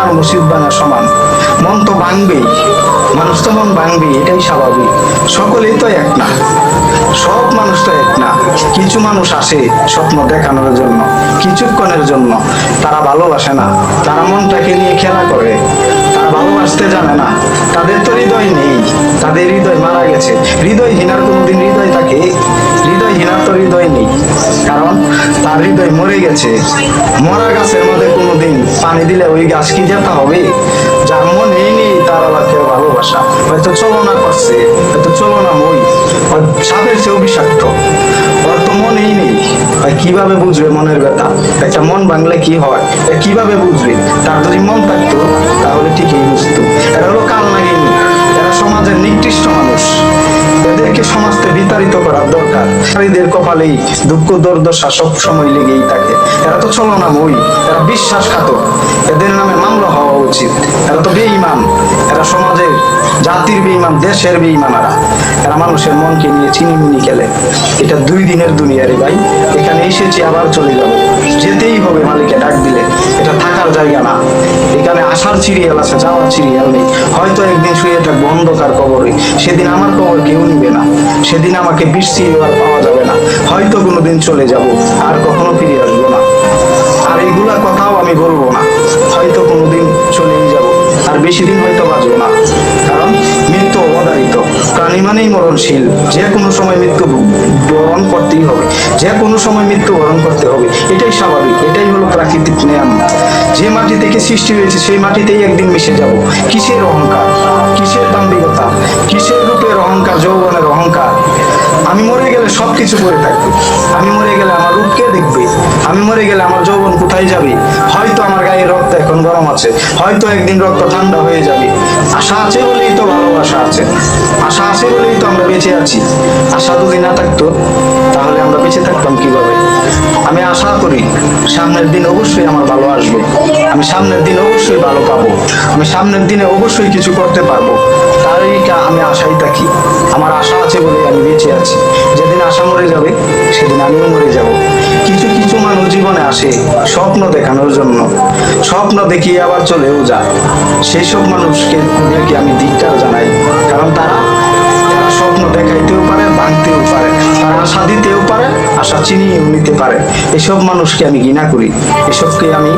আর মসজিদ বানা সমান। মন তো ভাঙবেই, মানুষ তো মন ভাঙবেই, এটাই স্বাভাবিক। সকলেই তো এক না, সব মানুষ তো এক না। কিছু মানুষ আসে স্বপ্ন দেখানোর জন্য, কিছুক্ষণের জন্য। তারা ভালোবাসে না, তারা মনটাকে নিয়ে খেলা করে, তারা ভালোবাসতে জানে না। তাদের তো হৃদয় নেই, তাদের হৃদয় মারা গেছে। হৃদয়হীনার কোনোদিন হৃদয় থাকে? হৃদয়হীনার তো হৃদয় নেই, কারণ তার হৃদয় মরে গেছে। মরা গাছের মধ্যে কোনোদিন পানি দিলে ওই গাছ কি যেতে হবে? যার মনেই নেই তার আল্লাহকে ভালোবাসা, হয়তো চলনা করছে, হয়তো চলনা মই, সাপের চেয়েও বিষাক্ত, ওর তো মনেই নেই। কিভাবে বুঝবে মনের ব্যথা? একটা মন ভাঙলে কি হয় কিভাবে বুঝবে? তার যদি মন থাকতো তাহলে ঠিকই বুঝতো। এরা হলো কাল নাগিনী, এরা সমাজের নিকৃষ্ট মানুষ। এদেরকে সমাজ থেকে বিতাড়িত করার দরকার। এদের কপালেই দুঃখ দুর্দশা সব সময় লেগেই থাকে। এরা তো ছলনাময়ী, এরা বিশ্বাসঘাতক, এদের নামে মামলা হওয়া উচিত। এরা তো বেঈমান, এরা সমাজের জাতির বেঈমান, দেশের বেঈমানারা। এরা মানুষের মনকে নিয়ে চিনিমিনি খেলে। এটা 2 দিনের দুনিয়া রে ভাই, এখানে এসেছি আবার চলে যাব, যেতেই হবে মালিকে ডাক দিলে। এটা থাকার জায়গা না, এখানে আসার সিরিয়াল আছে, যাওয়ার সিরিয়াল নেই। হয়তো একদিন শুয়ে থাকবো অন্ধকার কবরে, সেদিন আমার কবর কেউ নিবে না, সেদিন আমাকে বিশ্রী আর পাওয়া যাবে না। হয়তো কোনোদিন চলে যাব, আর কখনো ফিরে আসবো না। আর এইগুলা কথাও আমি বলবো না, হয়তো কোনোদিন চলেই যাব, আর বেশি দিন হয়তো বাঁচবো না। কারণ মৃত্যু অবধারিত, প্রাণী মানেই মরণশীল। যে কোনো সময় মৃত্যু বরণ করতেই হবে, যে কোনো সময় মৃত্যু বরণ করতে হবে। এটাই স্বাভাবিক, এটাই হলো প্রাকৃতিক নিয়ম। যে মাটি থেকে সৃষ্টি হয়েছে সেই মাটিতেই একদিন মিশে যাব। কিসের অহংকার, কিসের দাম্ভিকতা, কিসের রূপের অহংকার, যৌবনের অহংকার? আমি মরে গেলে সবকিছু পড়ে থাকবে, আমি মরে গেলে আমার রূপ কে দেখবে? আমি মরে গেলে আমার যৌবন কোথায় যাবে? হয়তো আমার গায়ে রক্ত এখন গরম আছে, হয়তো একদিন রক্ত ঠান্ডা হয়ে যাবে। আশা আছে বলেই তো ভালোবাসা আছে, আশা আছে বলেই তো আমরা বেঁচে আছি। আশা যদি না থাকতো তাহলে আমরা বেঁচে থাকতাম কিভাবে? আমি আশা করি সামনের দিন অবশ্যই আমার ভালো আসবে, আমি সামনের দিন অবশ্যই ভালো পাবো, আমি সামনের দিনে অবশ্যই কিছু করতে পারবো। তারই আমি আশাই থাকি। আমার আশা আছে বলে আমি বেঁচে আছি। যেদিন আশা মরে যাবে সেদিন আমিও মরে যাব। কিছু কিছু মানুষ জীবনে আসে স্বপ্ন দেখানোর জন্য, স্বপ্ন দেখিয়ে আবার চলেও যায়। সেই সব মানুষকে আমি ধিক্কার জানাই, কারণ তারা স্বপ্ন দেখাইতেও পারে, ভাঙতেও পারে, তারা আশা দিতেও পারে, আশা চিনিয়েও নিতে পারে। এসব মানুষকে আমি ঘৃণা করি, এসবকে আমি